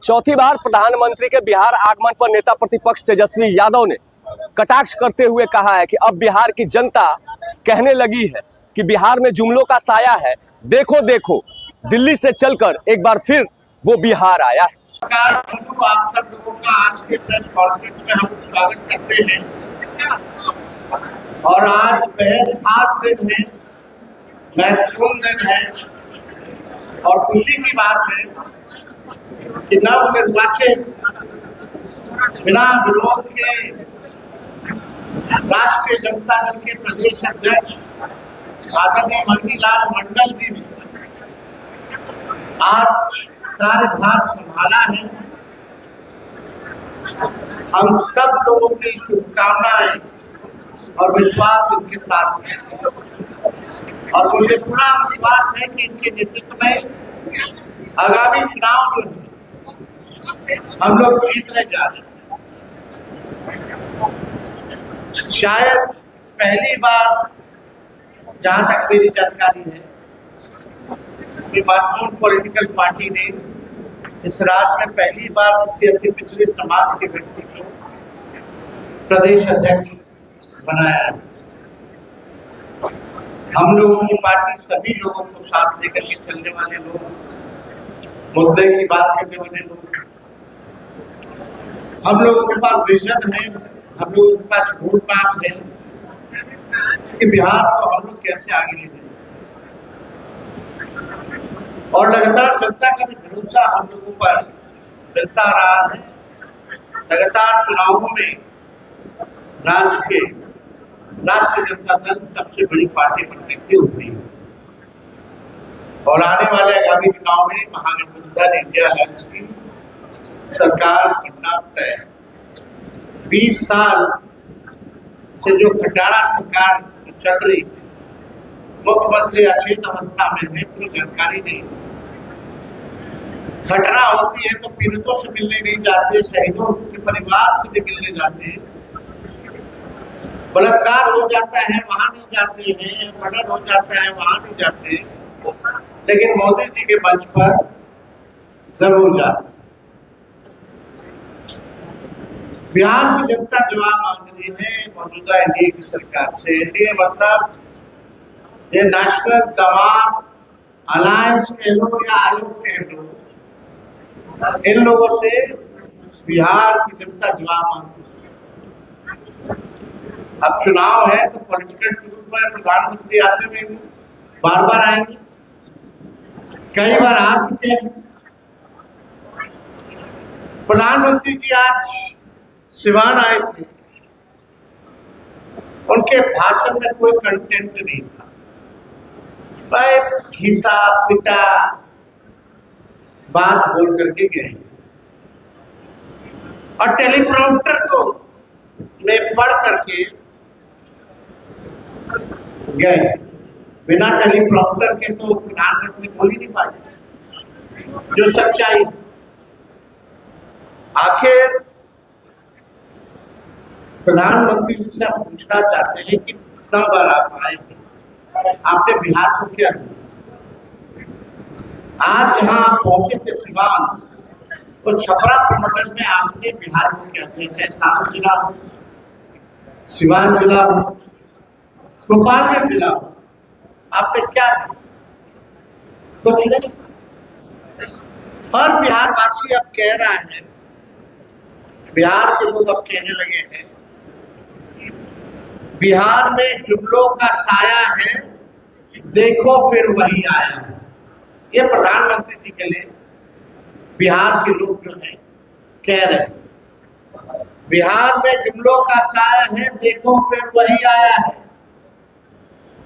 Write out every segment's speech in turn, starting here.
चौथी बार प्रधानमंत्री के बिहार आगमन पर नेता प्रतिपक्ष तेजस्वी यादव ने कटाक्ष करते हुए कहा है कि अब बिहार की जनता कहने लगी है कि बिहार में जुमलों का साया है। देखो देखो, दिल्ली से चलकर एक बार फिर वो बिहार आया है। आप सब लोगों का आज के प्रेस कॉन्फ्रेंस में हम स्वागत करते हैं और आज बेहद खास दिन है, महत्वपूर्ण दिन है और खुशी की बात है कि नवनिर्वाचित बिना विरोध के राष्ट्रीय जनता दल के प्रदेश अध्यक्ष आदरणीय मणिलाल मंडल जी ने आज कार्यभार संभाला है। हम सब लोगों की शुभकामनाएं और विश्वास इनके साथ है और मुझे पूरा विश्वास है कि इनके नेतृत्व में आगामी चुनाव जो है हम लोग जीतने जा रहे हैं। शायद पहली बार, जहां तक मेरी जानकारी है, कि महत्वपूर्ण पॉलिटिकल पार्टी ने इस राज्य में पहली बार किसी अति पिछड़े समाज के व्यक्ति को प्रदेश अध्यक्ष बनाया है। हम लोगों की पार्टी सभी लोगों को साथ लेकर के चलने वाले लोग, मुद्दे की बात करने वाले लोग, हम लोगों के पास विजन है, हम लोगों के पास रोड मैप है कि बिहार को हम लोग कैसे आगे ले जाएं और लगातार जनता का भी भरोसा हम लोगों पर मिलता रहा है। लगातार चुनावों में राज्य के राष्ट्रीय जनता दल सबसे बड़ी पार्टी बनकर के उभरी है और आने वाले आगामी चुनाव में महागठबंधन इंडिया अलायंस की सरकार बनना तय है। 20 साल से जो खटारा सरकार जो चल रही, मुख्यमंत्री अचेत अवस्था में है, पूरी जानकारी नहीं। घटना होती है तो पीड़ितों से मिलने नहीं जाते, शहीदों के परिवार से भी मिलने जाते हैं, बलात्कार हो जाता है वहां नहीं जाते हैं, मर्डर हो जाता है वहां नहीं जाते, लेकिन मोदी जी के मंच पर जरूर जाते। बिहार की जनता जवाब मांग रही है मौजूदा एनडीए की सरकार से। एनडीए मतलब ये नेशनल दमाद अलायंस कह लो या आयोग कह लो, इन लोगों से बिहार की जनता जवाब मांग रही है। अब चुनाव है तो पॉलिटिकल टूर पर प्रधानमंत्री आते रहेंगे, बार बार आएंगे, कई बार आ चुके हैं। प्रधानमंत्री जी आज सिवान आए थे, उनके भाषण में कोई कंटेंट नहीं था, भाई घिसा पिटा बात बोल करके गए और टेलीप्रॉम्प्टर को में पढ़ करके गए। बिना टेलीप्रॉम्प्टर के तो प्रधानमंत्री बोल ही नहीं पाए जो सच्चाई। आखिर प्रधानमंत्री जी से हम पूछना चाहते हैं कि कितना बार आप आए थे, आपने बिहार को क्या दिया? आज जहां आप पहुंचे थे सिवान, तो छपरा प्रमंडल में आपने बिहार को क्या दिया? चाहे सारण जिला हो, सिवान जिला हो, गोपालगंज जिला हो, आपने क्या दिया? कुछ नहीं। और बिहार वासी अब कह रहा है, बिहार के लोग अब कहने लगे हैं बिहार में जुमलों का साया है, देखो फिर वही आया है। ये प्रधानमंत्री जी के लिए बिहार के लोग जो है कह रहे हैं, बिहार में जुमलों का साया है, देखो फिर वही आया है।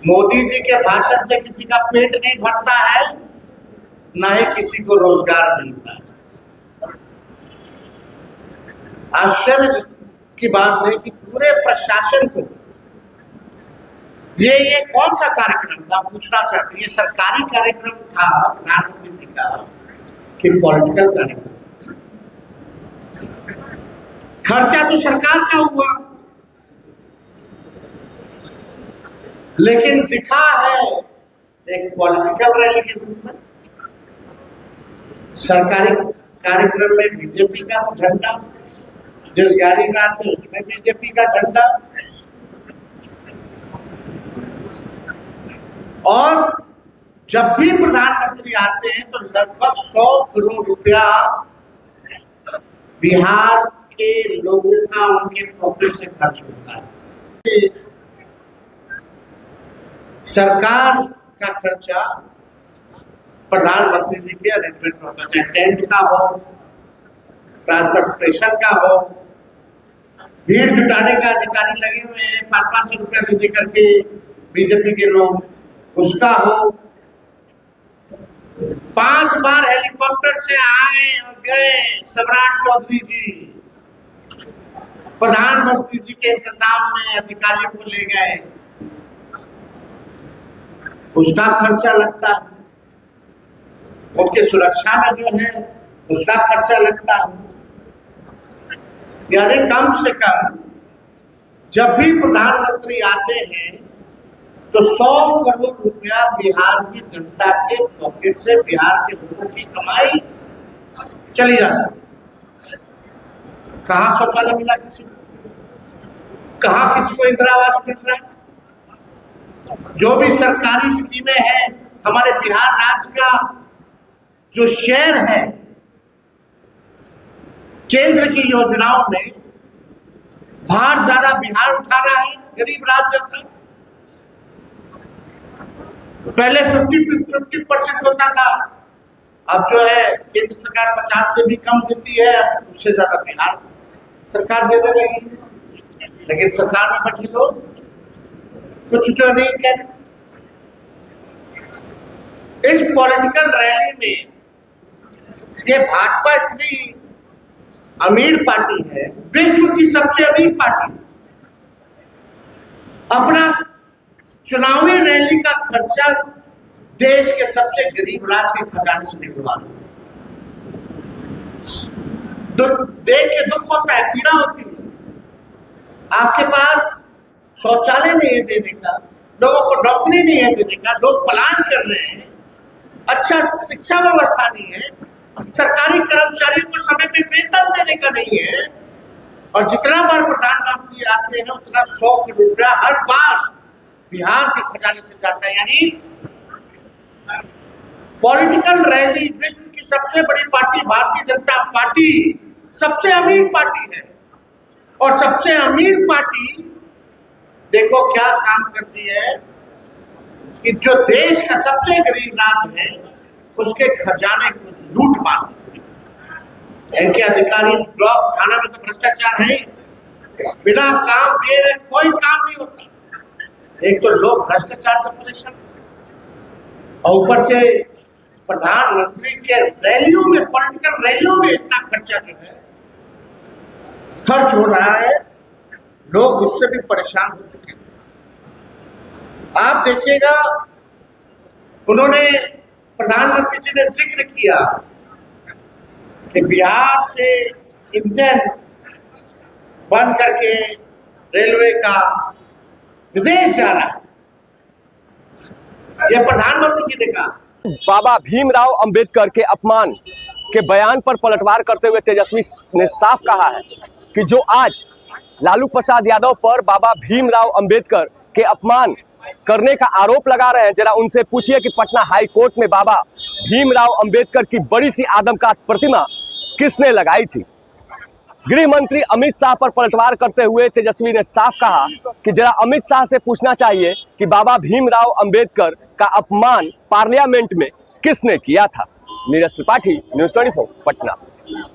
मोदी जी के भाषण से किसी का पेट नहीं भरता है, ना ही किसी को रोजगार मिलता है। आश्चर्य की बात है कि पूरे प्रशासन को ये कौन सा कार्यक्रम था, पूछना चाहते हैं। ये सरकारी कार्यक्रम था प्रधानमंत्री जी का कि पॉलिटिकल कार्यक्रम? खर्चा तो सरकार का हुआ, लेकिन दिखा है एक पॉलिटिकल रैली के रूप में। सरकारी कार्यक्रम में बीजेपी का झंडा, जिस गाड़ी में आते उसमें बीजेपी का झंडा, और जब भी प्रधानमंत्री आते हैं तो लगभग 100 करोड़ रुपया बिहार के लोगों का उनके पॉकेट से खर्च होता है। सरकार का खर्चा प्रधानमंत्री जी के अरेंजमेंट होता है, चाहे टेंट का हो, ट्रांसपोर्टेशन का हो, भीड़ जुटाने का अधिकारी लगे हुए हैं 500 रुपया दे करके बीजेपी के लोग, उसका हो। 5 बार हेलीकॉप्टर से आए और गए सम्राट चौधरी जी, प्रधानमंत्री जी के इंतजाम में अधिकारियों को ले गए, उसका खर्चा लगता है। उनके सुरक्षा में जो है उसका खर्चा लगता है। यानी कम से कम जब भी प्रधानमंत्री आते हैं तो 100 करोड़ रुपया बिहार की जनता के पॉकेट से, बिहार के लोगों की कमाई चली जाती है। कहाँ शौचालय मिला किसी को, कहाँ किसी को इंदिरा आवास मिल रहा है? जो भी सरकारी स्कीमें हैं, हमारे बिहार राज्य का जो शेयर है केंद्र की योजनाओं में, भार ज्यादा बिहार उठा रहा है, गरीब राज्य जैसा। पहले 50% होता था, अब जो है केंद्र सरकार 50 से भी कम देती है, उससे ज्यादा बिहार सरकार देने लगी। लेकिन सरकार में बैठे लोग कुछ जो नहीं कहते। इस पॉलिटिकल रैली में ये भाजपा इतनी अमीर पार्टी है, विश्व की सबसे अमीर पार्टी, अपना चुनावी रैली का खर्चा देश के सबसे गरीब राज्य के खजाने से निकलवा रहे हैं। देख के दुख होता है, पीड़ा होती है। आपके पास शौचालय नहीं है देने का, लोगों को नौकरी नहीं है देने का, लोग पलायन कर रहे हैं, अच्छा शिक्षा व्यवस्था नहीं है, सरकारी कर्मचारियों को समय पे वेतन देने का नहीं है, और जितना बार प्रधानमंत्री आते हैं उतना 100 करोड़ रुपया हर बार बिहार के खजाने से जाता है। यानी पॉलिटिकल रैली, विश्व की सबसे बड़ी पार्टी भारतीय जनता पार्टी सबसे अमीर पार्टी है, और सबसे अमीर पार्टी देखो क्या काम करती है कि जो देश का सबसे गरीब राज्य है उसके खजाने को लूट मार। इनके अधिकारी ब्लॉक थाना में तो भ्रष्टाचार है, बिना काम दे रहे कोई काम नहीं होता। एक तो लोग भ्रष्टाचार से परेशान, और ऊपर से प्रधानमंत्री के रैलियों में, पॉलिटिकल रैलियों में इतना खर्चा जो है खर्च हो रहा है, लोग उससे भी परेशान हो चुके हैं। आप देखिएगा, उन्होंने, प्रधानमंत्री जी ने जिक्र किया कि बिहार से इंजन बन करके रेलवे का विदेश जा रहा है, यह प्रधानमंत्री जी ने कहा। बाबा भीमराव अंबेडकर के अपमान के बयान पर पलटवार करते हुए तेजस्वी ने साफ कहा है कि जो आज लालू प्रसाद यादव पर बाबा भीमराव अंबेडकर के अपमान करने का आरोप लगा रहे हैं, जरा उनसे पूछिए कि पटना हाई कोर्ट में बाबा भीमराव अंबेडकर की बड़ी सी आदमकद प्रतिमा किसने लगाई थी। गृह मंत्री अमित शाह पर पलटवार करते हुए तेजस्वी ने साफ कहा कि जरा अमित शाह से पूछना चाहिए कि बाबा भीमराव अंबेडकर का अपमान पार्लियामेंट में किसने किया था। नीरज त्रिपाठी, न्यूज़ 24, पटना।